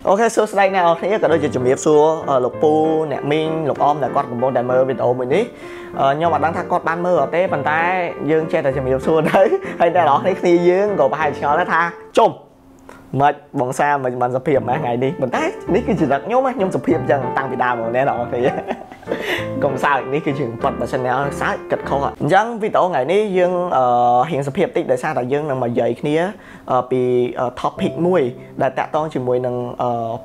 Ok, số đây nào thế cả đôi chỉ miệp xua lục pu nè min lục om là con của môn đại mơ video mình đi nhưng mà đang thắc con ban mơ ở té bàn tay dương che tại chỉ miệp xua đấy hay là đó khi dương của bài cho nó tha chôm mà bọn xa mình sập hiệp mà ngày đi mình thấy ní cái chuyện đặc nhóm á nhóm sập hiệp chẳng tăng bị đau mà nè đó thì còn sao ní cái chuyện vật mà sinh nào sáng kịch khâu à chẳng vì tổ ngày ní dương hiện sập hiệp tích để sao tại dương là mà dậy kia bị topic mùi đã tạ to chỉ mùi nâng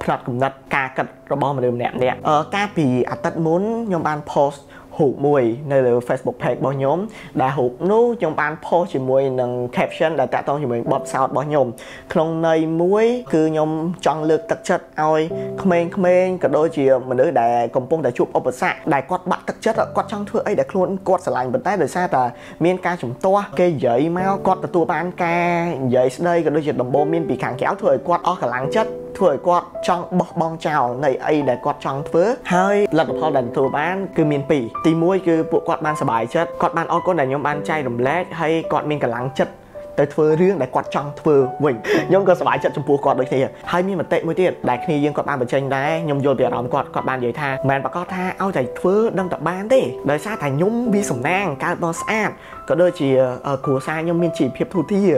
plot cùng đặt ca kịch rồi bỏ mà đường nẹm nè ca bị tất muốn nhóm ban post hụt mùi nơi là Facebook page bao nhóm đã hụt nú trong ban post chỉ mùi nâng caption đã tạ to chỉ mùi bọt sao bao nhóm không nơi muối cứ nhóm chọn lược特chất oi comment cả đôi chỉ mình nữ đã cùng phong đã chụp opposite đại quạt bạn thực chất quạt trong thưa ấy đã luôn quạt sờ lạnh bên tay đời xa là miên ca chúng to cây giấy mau quạt từ tua ban ca giấy đây cả đôi chỉ đồng bộ miên bị kháng kéo thời quạt ở cả láng chất thời quạt trong bọc bong chào này ấy để quạt trong thưa hơi lậtพอ đàn tua ban cứ miên pì tí muối cứ bộ quạt ban sờ bài chất quạt ban ở con này nhóm ban chay đồng lét hay quạt miên cả láng chất tới thưa riêng để quạt trong thưa mình nhóm cơ sờ bài chất trong pua quạt đôi khi hay miên mà tệ mới tiệt đại khi riêng quạt ban bật tranh đấy nhóm vô tiền quạt ban vậy tha màn bà có tha ao chạy thưa đâm tập ban thế đời xa thành nhóm bi sủng nang cá to sát có đôi chỉ của xa nhóm miên chỉ phiệp thu thi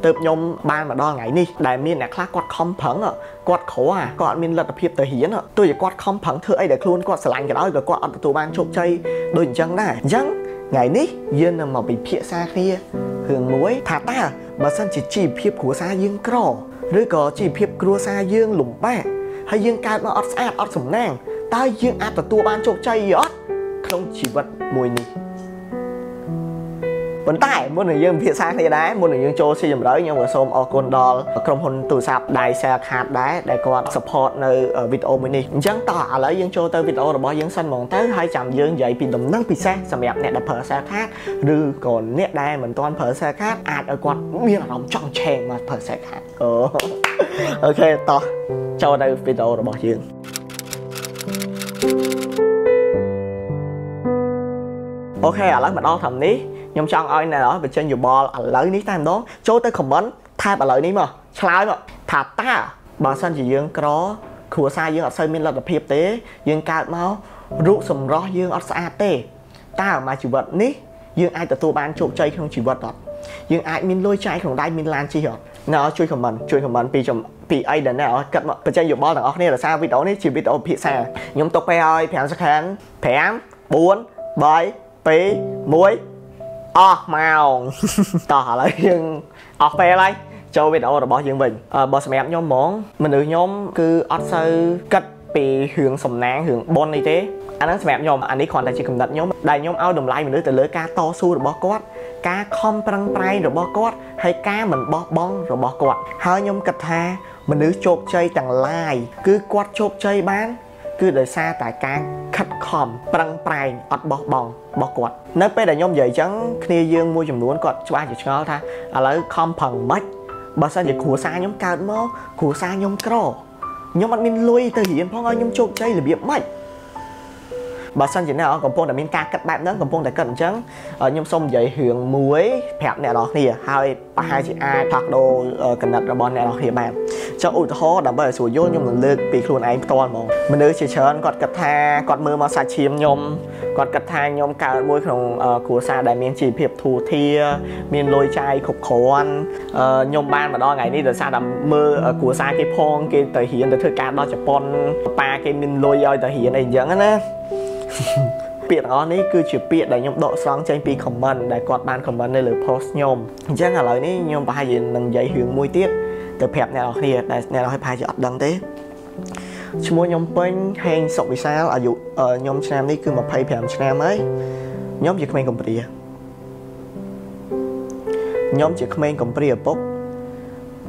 tập nhóm ban mà đo ngày đi đại miên là khác quạt không phẳng ạ quạt khổ à quạt miên lật tập phiệp tới hiến ạ tôi chỉ quạt không phẳng thưa ấy để luôn quạt sờ lạnh cái đó rồi quạt tụ ban chụp chơi đôi chân này chẳng ngày ní dương mà bị phía xa kia hưởng muối thả ta bà sân chỉ phiệp của xa dương cỏ rồi có chỉ phiệp của xa dương lủng bẹ hay dương cao mà ót sát ót sủng nang ta dương áp từ tua ban chụp chơi ót không chỉ vật mùi nị vẫn tại muốn người dân phía xa thế đấy muốn người dân cho xây dựng đấy nhưng mà xôm ở con đò trong hôn từ sạp đại xe hạt đấy để còn support nơi ở video mini chẳng tỏ lấy dân cho tới video rồi bỏ dân xanh mòn tới 200 dân dậy vì đồng năng bị xe sầm đẹp nè đập phở xe khác rư còn nét đây mình toàn phở xe khác ai ở quạt miếng là lòng tròn chèn mà phở xe khác ok to cho đây video rồi bỏ dân ok lấy mà đo thầm ní nhóm trong ơi này đó về trên YouTube lấy ní time đó cho tới comment thay bà lợi ní mà slide mà thà ta bà sân chỉ dương có khủa xa dương ở xây miên là hiệp tế dương cao máu rượu sầm rõ dương ở xa tê ta mà chỉ vật ní dương ai từ tua ban trộm chơi không chỉ vật đó dương ai miên lôi chạy không đai miên lan chi hả nó chui comment vì chồng vì ai đến nào cất mà về trên YouTube thằng này là sao video này chỉ video phía xa nhóm tôi quay ơi phèn sắc hẹn phèn 4 7 2 1 màu tỏ lại nhưng về đây cho video rồi bỏ dương mình bỏ xem em nhóm món mình được nhóm cứ sơ cách bị hưởng sầm nang hưởng bon y tế anh nói xem em nhóm anh ấy còn tại chỉ cầm đặt nhóm đại nhóm ao đồng lại mình được từ lưỡi cá to su rồi bỏ cốt cá không prang prai rồi bỏ cốt hay cá mình bỏ bong rồi bỏ cốt hai nhóm cật tha mình được chộp chơi chẳng lai cứ quát chộp chơi bán cứ đời xa tại càng khách khom prang prai ọt bỏ bong bỏ quạt nếu bây giờ nhóm vậy chẳng khi dương mua chùm luôn quạt cho ba chỉ cho tha lấy khom phần mất bà sao vậy của xa nhóm cao mó của xa nhóm cro nhóm ăn min lui từ hiện phong ơi nhóm chụp chơi là việc mất bà sân chỉ nào còn phong là min ca cắt bạn đó còn phong tại cận trắng ở nhóm sông vậy hưởng muối phèn nè đó thì hai chị ai phạt đồ cần đặt bọn nè đó thì bạn cho ủi thó đã bởi sủi vô nhóm lần lượt bị luôn anh toàn mà mình nữ chỉ chơn còn cắt tha còn mưa mà xa chìm nhóm còn cắt tha nhóm cao môi không của xa đại miền chỉ hiệp thủ thi miền lôi chai khục khổ ăn nhóm ban mà đo ngày đi rồi xa đầm mưa của xa cái phong cái thể hiện từ thời ca đó cho pon ba cái miền lôi ơi thể hiện này giống á biệt đó này cứ chỉ biệt để nhóm độ sáng trên pi comment để quạt ban comment đây là post nhóm chắc là lời này nhóm bài gì nâng dạy hướng môi tiết từ phép này thì này là hơi bài chỉ ấp đăng thế chúng mua nhóm bên hay sọc vì sao ở dụ nhóm channel này cứ một page phèm channel ấy nhóm chỉ comment company nhóm chỉ comment company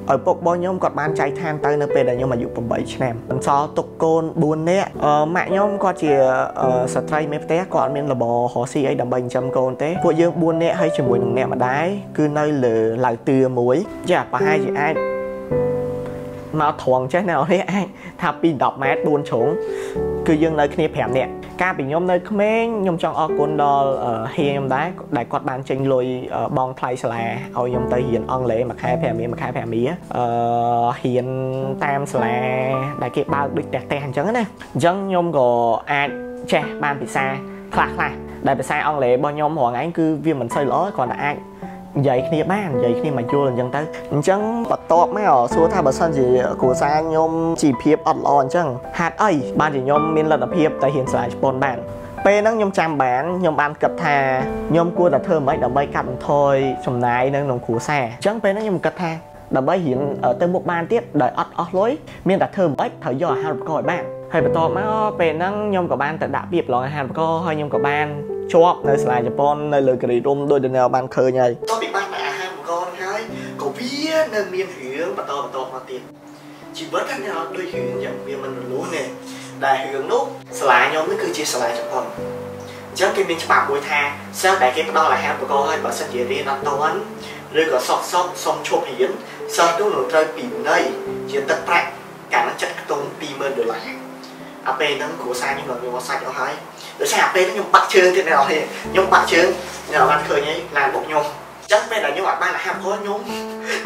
ở bốc bao nhóm còn ban chạy tham tới nơi bên này nhưng mà dụ bằng 7 channel so tục côn buồn nè mẹ nhóm có chỉ strike mấy té còn mình là bò họ si ấy đầm bình trăm côn téពួកយើង buồn nè hay chỉ mùi nè mà đái cứ nơi là từ muối dạ và hai chị ai មកត្រង់ចេះណែនេះអាចថាពី10ម៉ែត្រ4ជ្រុងគឺយើងនៅគ្នា5នាក់ការពីខ្ញុំនៅក្មេងខ្ញុំចង់អរគុណដល់ហៀខ្ញុំដែរដែលគាត់បានចេញលុយបងថ្លៃសាលាឲ្យខ្ញុំទៅរៀនអង់គ្លេសមួយខែ5មាសរៀនតាមសាលាដែលគេបើកដូចផ្ទះអញ្ចឹងណាអញ្ចឹងខ្ញុំក៏អាចចេះបានភាសាខ្លះដែលភាសាអង់គ្លេសរបស់ខ្ញុំរាល់ថ្ងៃគឺវាមិនសូវល្អគ្រាន់តែអាចនិយាយគ្នាបាននិយាយគ្នាមកយល់អញ្ចឹងទៅអញ្ចឹងបន្ទាប់មកសួរថាបើសិនជាគ្រួសារខ្ញុំជីវភាពអត់ល្អអញ្ចឹងហេតុអីបានជាខ្ញុំមានលទ្ធភាពទៅរៀនសាលាជប៉ុនបានពេលហ្នឹងខ្ញុំចាំបានខ្ញុំបានគិតថាខ្ញុំគួរតែធ្វើម៉េចដើម្បីកាត់បន្ថយចំណាយនៅក្នុងគ្រួសារអញ្ចឹងពេលហ្នឹងខ្ញុំគិតថាដើម្បីរៀនទៅមុខបានទៀតដោយអត់អស់លុយមានតែធ្វើម៉េចត្រូវយកអាហារូបករណ៍ឲ្យបានហើយបន្ទាប់មកពេលហ្នឹងខ្ញុំក៏បានទៅដាក់ពាក្យប្រឡងអាហារូបករណ៍ហើយខ្ញុំក៏បានជាប់នៅសាលាជប៉ុននៅលើការីរុំដោយដែលបានឃើញហើយតោះពីបានអាហារូបករណ៍ហ្នឹងហើយក៏វានៅមានរឿងបន្តមកទៀតជីវិតហ្នឹងដូចរឿងយ៉ាងវាមិនរលូនទេដែលរឿងនោះសាលាខ្ញុំនេះគឺជាសាលាជប៉ុនអញ្ចឹងគេមានច្បាប់មួយថាសិស្សដែលគេផ្ដល់អាហារូបករណ៍ឲ្យបើសិនជារៀនអត់ទាន់ឬក៏សុំឈប់រៀនសិស្សនោះនឹងត្រូវពិន័យជាទឹកប្រាក់កាលចិត្តខ្ទង់$20000អាពេលហ្នឹងគ្រួសារខ្ញុំនឹងយកសាច់អស់ហើយដោយសារអាពេលហ្នឹងខ្ញុំបាក់ជើងទៀតអ្នកនរខ្ញុំបាក់ជើងអ្នកបានឃើញហើយឡានបុកខ្ញុំអញ្ចឹងពេលដែលខ្ញុំអត់បានអាហារូបករណ៍ខ្ញុំ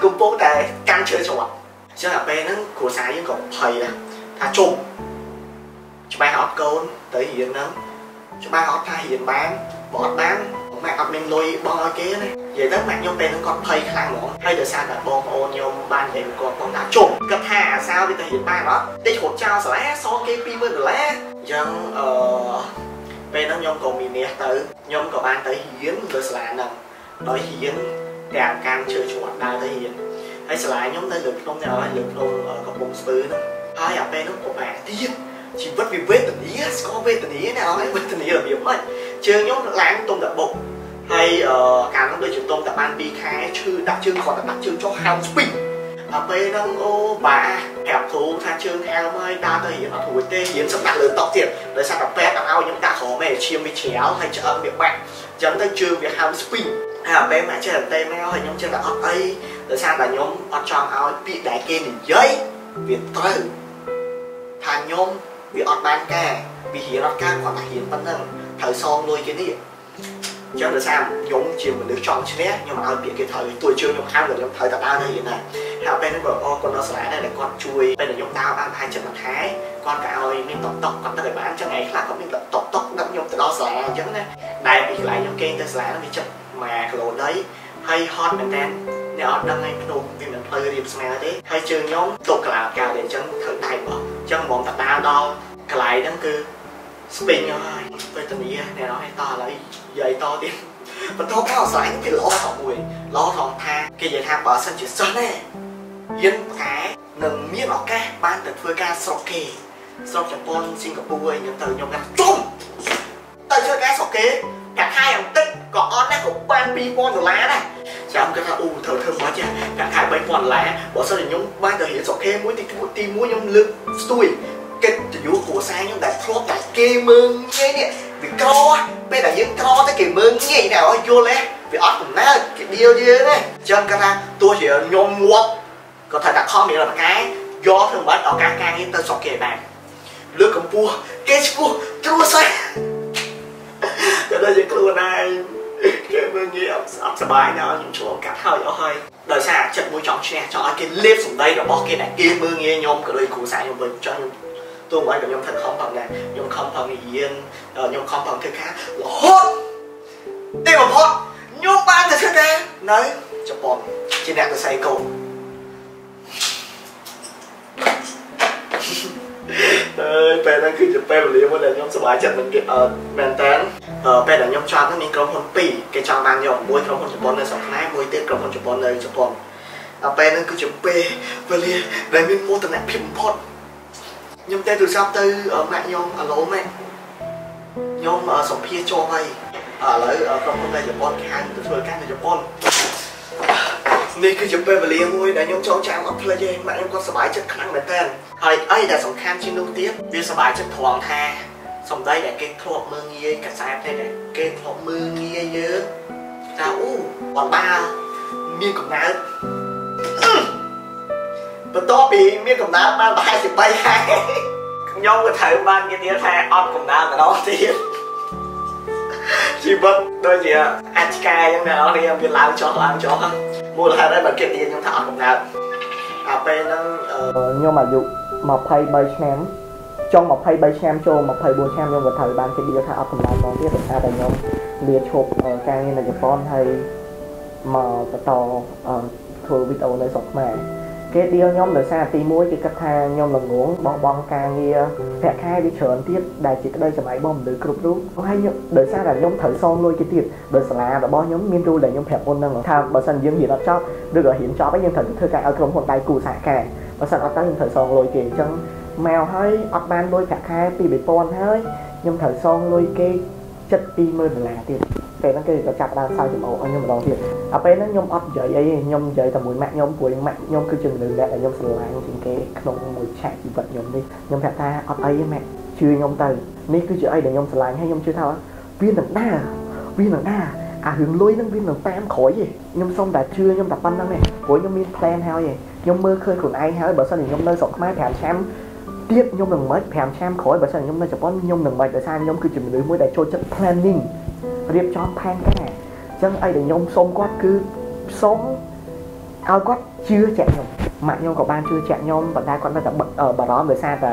កំពុងតែកាន់ឈើច្រត់អញ្ចឹងអាពេលហ្នឹងគ្រួសារយើងក៏ភ័យដែរថាជុំច្បាស់អត់កូនទៅរៀនហ្នឹងច្បាស់អត់ថារៀនបានបើអត់បានម៉ាក់អត់មានលុយបងឲ្យគេណានិយាយទៅម៉ាក់ខ្ញុំពេលហ្នឹងគាត់ភ័យខ្លាំងហ្មងហើយដោយសារតែបងប្អូនខ្ញុំបាននិយាយគាត់ផងថាជុំគាត់ថាអាសាវាទៅរៀនបានអត់តិចរត់ចោលសាលាសងគេ$20000អញ្ចឹងពេលហ្នឹងខ្ញុំក៏មាននេះទៅខ្ញុំក៏បានទៅរៀនលើសាលាហ្នឹងដោយរៀនទាំងការជឿជ្រាត់ដើរទៅរៀនហើយសាលាខ្ញុំនៅលើភ្នំនេះហើយលើភ្នំកំពង់ស្ពឺហ្នឹងហើយអាពេលហ្នឹងពិបាកទៀតជីវិតវាវេទនាស្គាល់វេទនាណាអត់ហើយវេទនារបៀបម៉េចជើងខ្ញុំឡើងទុំតែបុកហើយកាលនោះដូចជាទុំតែបាន2ខែឈឺដាក់ជើងគាត់តែដាក់ជើងចុះហៅស្ពីកដល់ពេលហ្នឹងអូបាប្រាប់គ្រូថាជើងហៅមកដើរទៅរៀនអត់រួចទេរៀនសម្រាប់លើតុទៀតដោយសារតែពេទ្យដាក់ឲ្យខ្ញុំដាក់ក្រមឯឈាមវាជ្រាវហើយឆ្អឹងវាបាក់អញ្ចឹងទៅជើងវាហៅស្ពីកហើយពេលមកចេះតែមកហើយខ្ញុំចេះតែអត់អីដោយសារតែខ្ញុំអត់ចង់ឲ្យពាក្យដែលគេនិយាយវាត្រូវថាខ្ញុំវាអត់បានការវារៀនអត់ការគាត់តែរៀនប៉ុណ្ណឹងត្រូវសងលុយគេនេះអញ្ចឹងដោយសារខ្ញុំជាមនុស្សចង់ឈ្នះខ្ញុំឲ្យពាក្យគេត្រូវទួយជើងខ្ញុំហៅខ្ញុំត្រូវតែដើរទៅរៀនដែរហើយពេលហ្នឹងក៏អរគុណដល់សាលាដែរដែលគាត់ជួយពេលដែលខ្ញុំដើរបានប្រហែល7ខែគាត់ក៏ឲ្យមានតុកគាត់ទៅឲ្យបានអញ្ចឹងឯងខ្លះគាត់មានតុកដឹកខ្ញុំទៅដល់សាលាអញ្ចឹងណាដែលពីកន្លែងខ្ញុំគេទៅសាលាហ្នឹងវាចិត្ត1គីឡូដីហើយហត់មែនតើអ្នកអត់ដឹងឯងភ្នំវាមិនផ្លូវរៀបស្មើទេហើយជើងខ្ញុំទុកកន្លាកាលទេអញ្ចឹងត្រូវដៃបោះអញ្ចឹងមកតាដើរដល់កន្លែងហ្នឹងគឺស្ពេញហើយវេទនាអ្នកនរឲ្យតឥឡូវនិយាយតទៀតបន្ទាប់មកស្លាញ់គេល្អថងមួយល្អថងថាគេនិយាយថាបើសិនជាសិស្សណាយើងខែនឹងមានឱកាសបានទៅធ្វើការស្រុកគេស្រុកជប៉ុនសិង្ហបុរីអញ្ចឹងទៅខ្ញុំថាជុំទៅធ្វើការស្រុកគេកាក់ខែយ៉ាងតិចក៏អត់ដែរក៏បាន$2000ដែរចាំគាត់ថាអូត្រូវធ្វើមកចាកាក់ខែ$3000បើសិនជាខ្ញុំបានទៅរៀនស្រុកគេមួយទី1ខ្ញុំលើកស្ទួយកិត្តិយសគ្រួសារខ្ញុំដែលធ្លាប់តែគេមើងងាយនេះវាក្រពេលដែលយើងក្រទៅគេមើងងាយតែឲ្យយល់ទេវាអត់កំណើតគេដៀលយើងទេអញ្ចឹងគាត់ថាទោះជាខ្ញុំងាប់ក៏ថាខំមានរកការយកធ្វើមិនឱកាសការងារទៅស្រុកគេបានលើកកម្ពស់គេឈ្មោះគ្រួសារក៏ដូចជាខ្លួនឯងគេមើងងាយអត់សប្បាយណាស់ខ្ញុំឆ្លងកាត់ហើយអស់ហើយដោយសារចិត្តមួយចង់ឈ្នះចង់ឲ្យគេលេបសម្ដីរបស់គេដែលគេមើងងាយខ្ញុំក៏ដូចគ្រួសារខ្ញុំវិញចង់ខ្ញុំទោះបីខ្ញុំខំផងដែរខ្ញុំខំផងរៀនខ្ញុំខំផងធ្វើការរហូតទីបំផុតខ្ញុំបានទៅធ្វើការនៅជប៉ុនជាអ្នកទៅស្អីកូនពេលហ្នឹងគឺជាពេលវេលាមួយដែលខ្ញុំសប្បាយចិត្តមិនគេមែនតើពេលដែលខ្ញុំចង់មានក្រុមហ៊ុន2គេចង់បានយកមួយក្រុមហ៊ុនជប៉ុននៅស្រុកខ្មែរមួយទៀតក្រុមហ៊ុនជប៉ុននៅជប៉ុនដល់ពេលហ្នឹងគឺជាពេលវេលាដែលមានមោទនភាពបំផុតខ្ញុំតែទូរស័ព្ទទៅម៉ាក់ខ្ញុំអាឡូម៉ាក់ខ្ញុំសម្ភារជាប់ហើយឥឡូវក្រុមហ៊ុននៅជប៉ុនគេហៅទៅធ្វើការនៅជប៉ុននេះគឺជាពេលវេលាមួយដែលខ្ញុំចងចាំអត់ភ្លេចទេម៉ាក់ខ្ញុំគាត់សប្បាយចិត្តខ្លាំងមែនតើហើយអីដែលសំខាន់ជាងនោះទៀតវាសប្បាយចិត្តត្រង់ថាសំដីដែលគេធ្លាប់មើងងាយកសែតទេដែលគេធ្លាប់មើងងាយយើងថាអូបងបាមានកំណើត បន្ទាប់ពីមានកំណើតបានប្រហែលជា3ខែខ្ញុំក៏ត្រូវបានគេទៀតថាអត់កំណើតម្ដងទៀតជីវិតដូចជាអាចឆ្កែអញ្ចឹងអ្នកនរគ្នាវាឡើងចុះមូលហេតុហើយបើគេទៀតខ្ញុំថាអត់កំណើតអាពេលហ្នឹងខ្ញុំអាយុ23ឆ្នាំចុង23ឆ្នាំចូល24ឆ្នាំខ្ញុំក៏ត្រូវបានគេនិយាយថាអត់កំណើតមកទៀតដោយសារតែខ្ញុំលាឈប់ការងារនៅជប៉ុនហើយមកបន្តធ្វើវីដេអូនៅស្រុកខ្មែរគេឌីលខ្ញុំដោយសារទី1គេគិតថាខ្ញុំល្ងងបោះបង់ការងារប្រាក់ខែវាច្រើនទៀតដែលជាក្តីចំណាយរបស់មនុស្សគ្រប់រូបហើយដោយសារតែខ្ញុំត្រូវសងលុយគេទៀតដោយសាលារបស់ខ្ញុំមានរូលដែលខ្ញុំប្រាប់មុនហ្នឹងថាបើសិនយើងរៀនអត់ចប់ឬក៏រៀនចប់ហើយយើងត្រូវធ្វើការឲ្យក្រុមហ៊ុនដៃគូសហការបើសិនអត់ទៅខ្ញុំត្រូវសងលុយគេអញ្ចឹងមកហើយអត់បានលុយប្រាក់ខែពី2000ហើយខ្ញុំត្រូវសងលុយគេ$20000ទៀតពេលហ្នឹងគេក៏ចាប់ដើមសើចចំអកឲ្យខ្ញុំម្ដងទៀតដល់ពេលហ្នឹងខ្ញុំអត់និយាយអីទេខ្ញុំនិយាយតែមួយម៉ាក់ខ្ញុំព្រោះម៉ាក់ខ្ញុំគឺជាមនុស្សដែលខ្ញុំស្រឡាញ់ជាងគេក្នុងមួយឆាកជីវិតខ្ញុំនេះខ្ញុំប្រាប់ថាអត់អីទេម៉ាក់ជឿខ្ញុំទៅនេះគឺជាអីដែលខ្ញុំស្រឡាញ់ហើយខ្ញុំជឿថាវានឹងដើរអារឿងលុយហ្នឹងវានឹងតាមក្រោយទេខ្ញុំសុំតែជឿខ្ញុំតែប៉ុណ្្នឹងទេព្រោះខ្ញុំមាន plan ហើយខ្ញុំមើលឃើញខ្លួនឯងហើយបើសិនជាខ្ញុំនៅស្រុកខ្មែរ5ឆ្នាំទៀតខ្ញុំនឹងមិន5ឆ្នាំក្រោយបើសិនខ្ញុំនៅជប៉ុនខ្ញុំនឹងមិនដោយសារខ្ញុំគឺជាមនុស្សមួយដែលចូលចិត្ត planning រៀបចំផែនការអញ្ចឹងអីដែលខ្ញុំសុំគាត់គឺសុំឲ្យគាត់ជឿជាក់ខ្ញុំម៉ាក់ខ្ញុំក៏បានជឿជាក់ខ្ញុំប៉ុន្តែគាត់នៅតែបារម្ភដោយសារតែ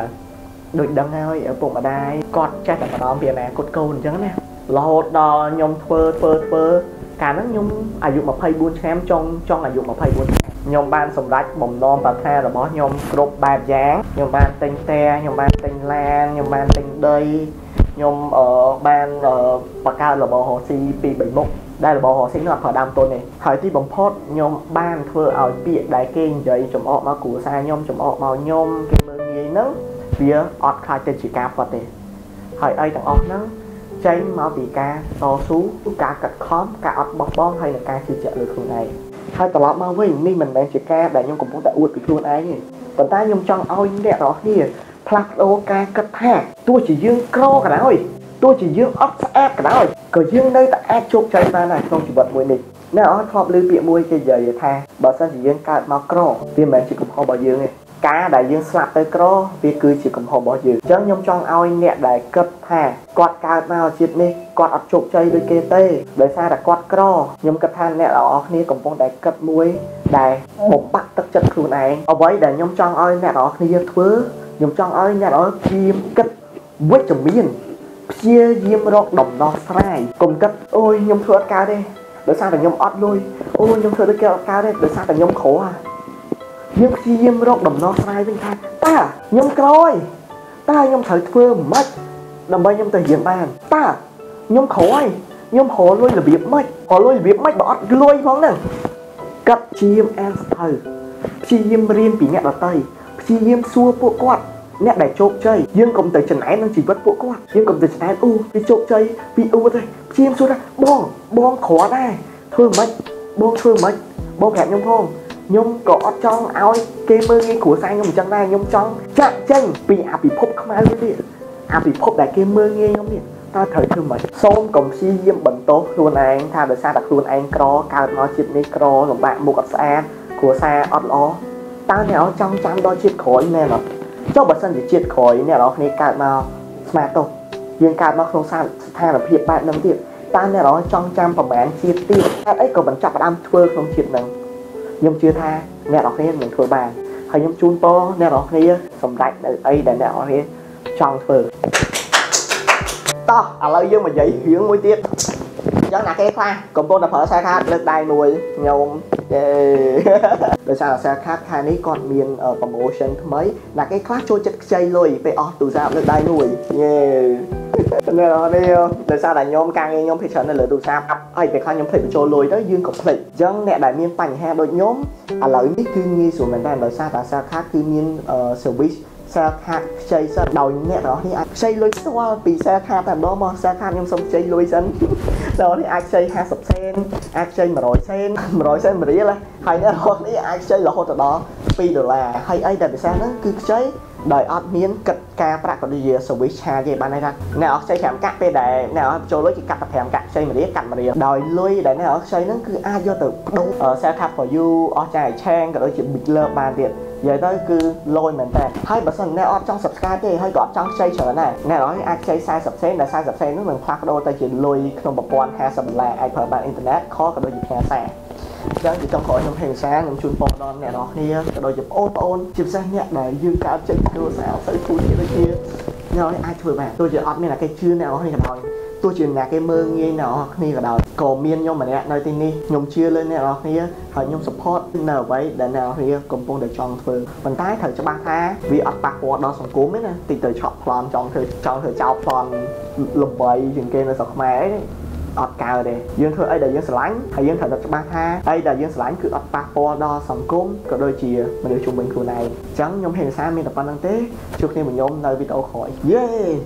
ដូចដឹងហើយឪពុកម្ដាយគាត់ចេះតែបារម្ភពីអនាគតកូនអញ្ចឹងណារហូតដល់ខ្ញុំធ្វើកាលហ្នឹងខ្ញុំអាយុ24ឆ្នាំចុងអាយុ24ឆ្នាំខ្ញុំបានសម្រេចបំណងប្រាថ្នារបស់ខ្ញុំគ្រប់បែបយ៉ាងខ្ញុំបានទិញផ្ទះខ្ញុំបានទិញឡានខ្ញុំបានទិញដីខ្ញុំបានបង្កើតរបររកស៊ីពី3មុខដែលរបររកស៊ីនោះអត់ប្រើដើមទុនទេហើយទីបំផុតខ្ញុំបានធ្វើឲ្យពាក្យដែលគេនិយាយចំអកមកគ្រួសារខ្ញុំចំអកមកខ្ញុំគេមើលងាយហ្នឹងវាអត់ខ្លាចទៅជាការពិតទេហើយអីទាំងអស់ហ្នឹងចេញមកពីការតស៊ូការកាត់ខំការអត់បោះបង់ហើយនិងការជឿជាក់លើខ្លួនឯងហើយត្រឡប់មកវិញនេះមិនមែនជាការដែលខ្ញុំកំពុងតែអួតពីខ្លួនឯងទេប៉ុន្តែខ្ញុំចង់ឲ្យអ្នកទាំងអស់គ្នាផ្លាស់ប្ដូរការគិតថាទោះជាយើងក្រក៏ដោយទោះជាយើងអត់ស្អាតក៏ដោយក៏យើងនៅតែអាចជោគជ័យបានដែរក្នុងជីវិតមួយនេះអ្នកអត់ធ្លាប់ឮពាក្យមួយគេនិយាយថាបើសិនជាយើងកើតមកក្រវាមិនមែនជាកំហុសរបស់យើងទេការដែលយើងស្លាប់ទៅក្រវាគឺជាកំហុសរបស់យើងអញ្ចឹងខ្ញុំចង់ឲ្យអ្នកដែលគិតថាគាត់កើតមកជាតិនេះគាត់អត់ជោគជ័យដូចគេទេដោយសារតែគាត់ក្រខ្ញុំគិតថាអ្នកទាំងអស់គ្នាកំពុងតែគិតមួយដែលបំបាក់ទឹកចិត្តខ្លួនឯងអ្វីដែលខ្ញុំចង់ឲ្យអ្នកទាំងអស់គ្នាធ្វើខ្ញុំចង់ឲ្យអ្នកទាំងអស់គ្នាគិតវិជ្ជមានព្យាយាមរកដំណោះស្រាយកុំគិតអូយខ្ញុំធ្វើអត់កើតទេដោយសារតែខ្ញុំអត់លុយអូយខ្ញុំធ្វើដូចគេអត់កើតទេដោយសារតែខ្ញុំក្រយើងព្យាយាមរកដំណោះស្រាយវិញថាតើខ្ញុំក្រោយតើខ្ញុំត្រូវធ្វើម៉េចដើម្បីខ្ញុំទៅរៀនបានតើខ្ញុំក្រោយខ្ញុំរលុយរបៀបម៉េចបើអត់លុយផងហ្នឹងកាត់ព្យាយាមអានសភៅព្យាយាមរៀនពីអ្នកដទៃព្យាយាមសួរពួកគាត់អ្នកដែលជោគជ័យយើងកុំទៅចំណាយនឹងជីវិតពួកគាត់យើងកុំទៅចំណាយពីជោគជ័យពីអួតទេព្យាយាមសួរថាបងក្រដែរធ្វើម៉េចបងប្រាប់ខ្ញុំផងខ្ញុំក៏អត់ចង់ឲ្យគេមើលងាយគ្រួសារខ្ញុំអញ្ចឹងដែរខ្ញុំចង់ចាក់ចេញពីអភិភពខ្មៅនេះទៀតអភិភពដែលគេមើលងាយខ្ញុំនេះតើត្រូវធ្វើម៉េចសូមកុំព្យាយាមបន្តខ្លួនឯងថាដោយសារតែខ្លួនឯងក្រកើតមកជាតិនេះក្រលំបាកមុខអត់ស្អាតគ្រួសារអត់ល្អតើអ្នកអត់ចង់ចាំដល់ជាតិក្រោយមែនអត់ចុះបើសិនជាជាតិក្រោយអ្នកនរគ្នាកើតមកស្មាតទោសយើងកើតមកក្នុងស្ថានភាពបែបហ្នឹងទៀតតើអ្នកនរចង់ចាំប្រហែលជាតិទៀតហេតុអីក៏មិនចាប់ផ្ដើមធ្វើក្នុងជាតិហ្នឹងខ្ញុំជឿថាអ្នកនរគ្នានឹងធ្វើបានហើយខ្ញុំជូនពរអ្នកនរគ្នាសម្រេចនៅអីដែលអ្នកនរគ្នាចង់ធ្វើតោះឥឡូវយើងមកនិយាយរឿងមួយទៀតអញ្ចឹងអ្នកគេខ្លះកំពុងតែប្រើខ្សែខាតលើកដៃមួយខ្ញុំដោយសារខ្សែខាតខែនេះគាត់មាន promotion ថ្មីអ្នកគេខ្លះចូលចិត្តខ្ចីលុយពេលអស់ទូរស័ព្ទលើកដៃមួយអ្នកនេះដោយសារតែខ្ញុំការងារខ្ញុំភាគច្រើននៅលើទូរស័ព្ទហើយពេលខ្លះខ្ញុំភ្លេចបញ្ចូលលុយទៅយើងក៏ភ្លេចអញ្ចឹងអ្នកដែលមានបញ្ហាដូចខ្ញុំឥឡូវនេះគឺងាយស្រួលមែនតើដោយសារតែខ្សែខាតគឺមាន service ខ្សែខាតខ្ចីសិនដោយអ្នកទាំងអស់នេះអាចខ្ចីលុយផ្ទាល់ពីខ្សែខាតតែម្ដងមកខ្សែខាតខ្ញុំសុំខ្ចីលុយសិនដល់នេះអាចខ្ចី50សេនអាចខ្ចី100សេន100សេន1រៀលហើយអ្នកទាំងអស់នេះអាចខ្ចីរហូតដល់$2ហើយអីដែលពិសេសហ្នឹងគឺខ្ចីដោយអត់មានកិត្តការប្រាក់ក៏ដូចជា service charge ទេបានន័យថាអ្នកអស់ខ្ចី5កាក់ពេលដែលអ្នកអស់ចូលលុយគេកាត់តែ5កាក់ខ្ចី1រៀលកាត់1រៀលដោយលុយដែលអ្នកអស់ខ្ចីហ្នឹងគឺអាចយកទៅបដូរ set up for you អស់ចាយឆាងក៏ដូចជា big love បានទៀត vậy tới cứ lôi mình ta hay bớt sân nè trong subscribe thì hay gọi trong chơi trở này nè nói ai chơi sai subscribe là sai subscribe nó mình phát đôi tay chỉ lôi không bọc quan hay sầm là ai phở bạn internet khó cả đôi dịp hè xa chẳng chỉ trong khỏi nhóm hình sáng nhóm chun phong đòn nè đó kia cả đôi dịp ôn chụp sang nhẹ để dương cao chân đua xảo tới thui kia kia nói ai thưa bạn tôi chỉ ọt này là cái chưa nào hay là tôi chỉ là cái mơ nghe nào ni là đầu cổ miên nhau mà nè nơi tin đi nhung chia lên nè đó kia hỏi nhung support nào vậy để nào thì cùng phong để chọn thường mình tái thời cho ba tha vì ọt bạc qua đó xong cúm ấy nè thì từ chọn plan chọn thời chào plan lục bầy chuyện kia là sọc mẹ đấy ọt cao đây dương thôi ấy là dương lánh hay dương thời cho ba tha ấy là dương lánh cứ ọt bạc qua đó xong cúm có đôi chìa mà đều chung mình khu này chẳng nhung hình xa mình tập ban đăng tế trước khi mình nhôm nơi video khỏi yeah